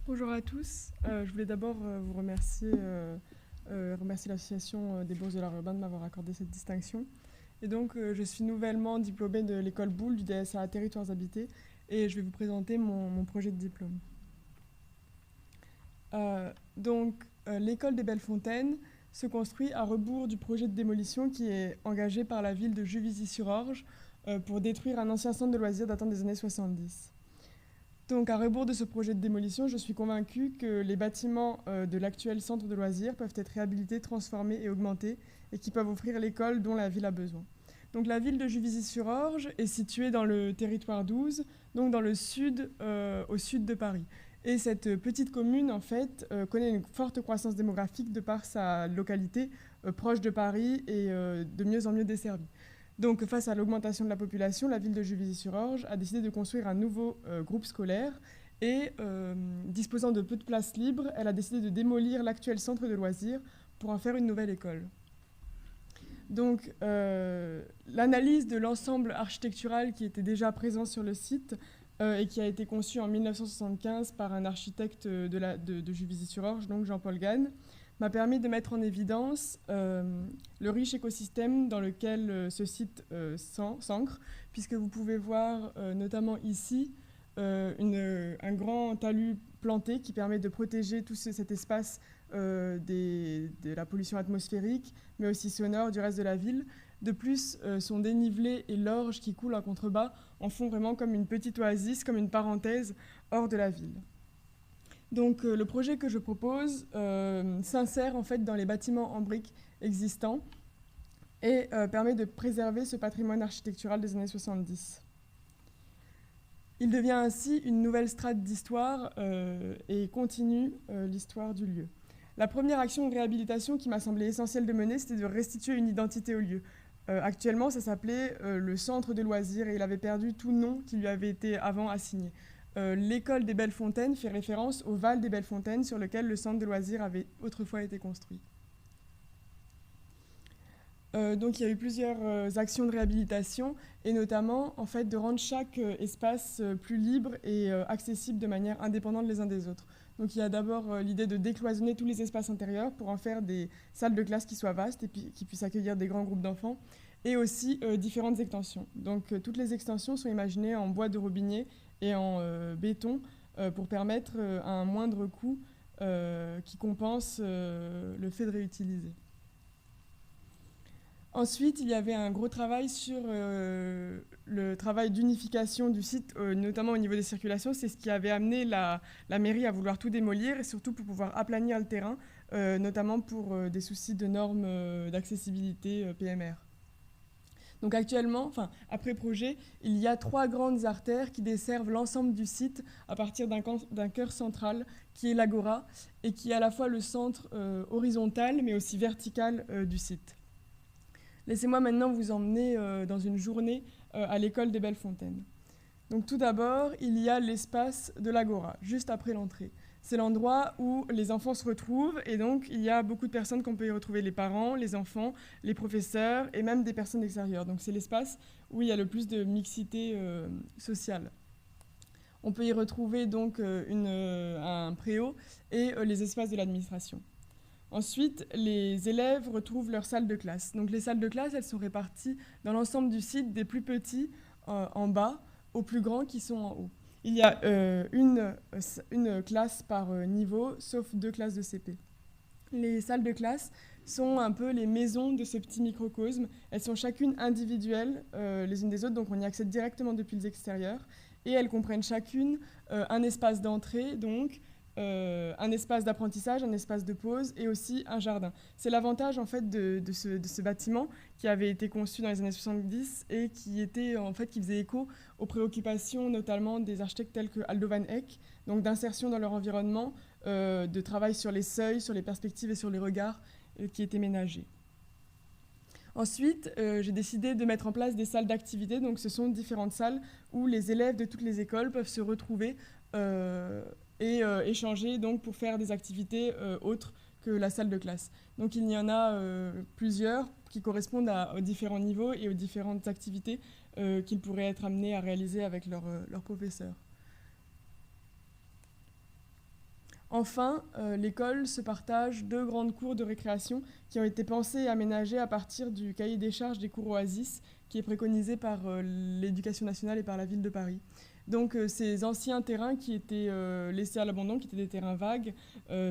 Bonjour à tous. Je voulais d'abord vous remercier l'association des Bourses de l'Art urbain de m'avoir accordé cette distinction. Et donc, je suis nouvellement diplômée de l'école Boulle du DSA Territoires Habités et je vais vous présenter mon projet de diplôme. L'école des Belles-Fontaines se construit à rebours du projet de démolition qui est engagé par la ville de Juvisy-sur-Orge pour détruire un ancien centre de loisirs datant des années 70. Donc, à rebours de ce projet de démolition, je suis convaincue que les bâtiments de l'actuel centre de loisirs peuvent être réhabilités, transformés et augmentés et qui peuvent offrir l'école dont la ville a besoin. Donc, la ville de Juvisy-sur-Orge est située dans le territoire 12, donc dans le sud, au sud de Paris. Et cette petite commune, en fait, connaît une forte croissance démographique de par sa localité proche de Paris et de mieux en mieux desservie. Donc, face à l'augmentation de la population, la ville de Juvisy-sur-Orge a décidé de construire un nouveau groupe scolaire et, disposant de peu de places libres, elle a décidé de démolir l'actuel centre de loisirs pour en faire une nouvelle école. Donc, l'analyse de l'ensemble architectural qui était déjà présent sur le site et qui a été conçu en 1975 par un architecte de Juvisy-sur-Orge, donc Jean-Paul Gane, m'a permis de mettre en évidence le riche écosystème dans lequel ce site s'ancre, puisque vous pouvez voir notamment ici un grand talus planté qui permet de protéger tout cet espace de la pollution atmosphérique, mais aussi sonore du reste de la ville. De plus, son dénivelé et l'orge qui coule en contrebas en font vraiment comme une petite oasis, comme une parenthèse hors de la ville. Donc le projet que je propose s'insère en fait dans les bâtiments en briques existants et permet de préserver ce patrimoine architectural des années 70. Il devient ainsi une nouvelle strate d'histoire et continue l'histoire du lieu. La première action de réhabilitation qui m'a semblé essentielle de mener, c'était de restituer une identité au lieu. Actuellement, ça s'appelait le centre de loisirs et il avait perdu tout nom qui lui avait été avant assigné. L'école des Belles-Fontaines fait référence au Val des Belles-Fontaines sur lequel le centre de loisirs avait autrefois été construit. Donc il y a eu plusieurs actions de réhabilitation et notamment en fait, de rendre chaque espace plus libre et accessible de manière indépendante les uns des autres. Donc il y a d'abord l'idée de décloisonner tous les espaces intérieurs pour en faire des salles de classe qui soient vastes et qui puissent accueillir des grands groupes d'enfants et aussi différentes extensions. Donc toutes les extensions sont imaginées en bois de robinet et en béton pour permettre un moindre coût qui compense le fait de réutiliser. Ensuite, il y avait un gros travail sur le travail d'unification du site, notamment au niveau des circulations. C'est ce qui avait amené la mairie à vouloir tout démolir et surtout pour pouvoir aplanir le terrain, notamment pour des soucis de normes d'accessibilité PMR. Donc actuellement, après projet, il y a 3 grandes artères qui desservent l'ensemble du site à partir d'un cœur central qui est l'Agora et qui est à la fois le centre horizontal mais aussi vertical du site. Laissez-moi maintenant vous emmener dans une journée à l'école des Belles-Fontaines. Donc tout d'abord, il y a l'espace de l'Agora, juste après l'entrée. C'est l'endroit où les enfants se retrouvent et donc il y a beaucoup de personnes qu'on peut y retrouver, les parents, les enfants, les professeurs et même des personnes extérieures. Donc c'est l'espace où il y a le plus de mixité sociale. On peut y retrouver donc un préau et les espaces de l'administration. Ensuite, les élèves retrouvent leur salle de classe. Donc les salles de classe, elles sont réparties dans l'ensemble du site, des plus petits en bas aux plus grands qui sont en haut. Il y a une classe par niveau, sauf 2 classes de CP. Les salles de classe sont un peu les maisons de ce petit microcosme. Elles sont chacune individuelles les unes des autres, donc on y accède directement depuis l'extérieur. Et elles comprennent chacune un espace d'entrée, donc un espace d'apprentissage, un espace de pause et aussi un jardin. C'est l'avantage en fait de ce bâtiment qui avait été conçu dans les années 70 et qui faisait écho aux préoccupations notamment des architectes tels que Aldo van Eyck, donc d'insertion dans leur environnement, de travail sur les seuils, sur les perspectives et sur les regards qui étaient ménagés. Ensuite, j'ai décidé de mettre en place des salles d'activité. Donc, ce sont différentes salles où les élèves de toutes les écoles peuvent se retrouver et échanger donc, pour faire des activités autres que la salle de classe. Donc, il y en a plusieurs qui correspondent aux différents niveaux et aux différentes activités qu'ils pourraient être amenés à réaliser avec leurs professeurs. Enfin, l'école se partage 2 grandes cours de récréation qui ont été pensées et aménagées à partir du cahier des charges des cours Oasis, qui est préconisé par l'Éducation nationale et par la ville de Paris. Donc ces anciens terrains qui étaient laissés à l'abandon, qui étaient des terrains vagues,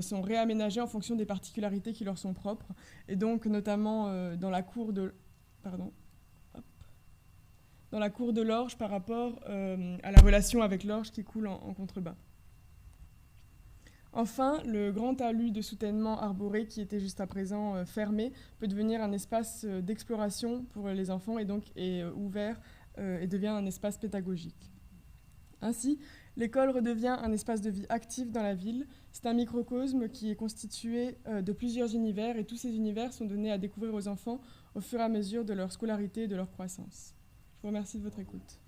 sont réaménagés en fonction des particularités qui leur sont propres. Et donc notamment dans la cour de... Pardon. Dans la cour de l'Orge par rapport à la relation avec l'Orge qui coule en contrebas. Enfin, le grand talus de soutènement arboré qui était juste à présent fermé peut devenir un espace d'exploration pour les enfants et donc est ouvert et devient un espace pédagogique. Ainsi, l'école redevient un espace de vie actif dans la ville. C'est un microcosme qui est constitué de plusieurs univers et tous ces univers sont donnés à découvrir aux enfants au fur et à mesure de leur scolarité et de leur croissance. Je vous remercie de votre écoute.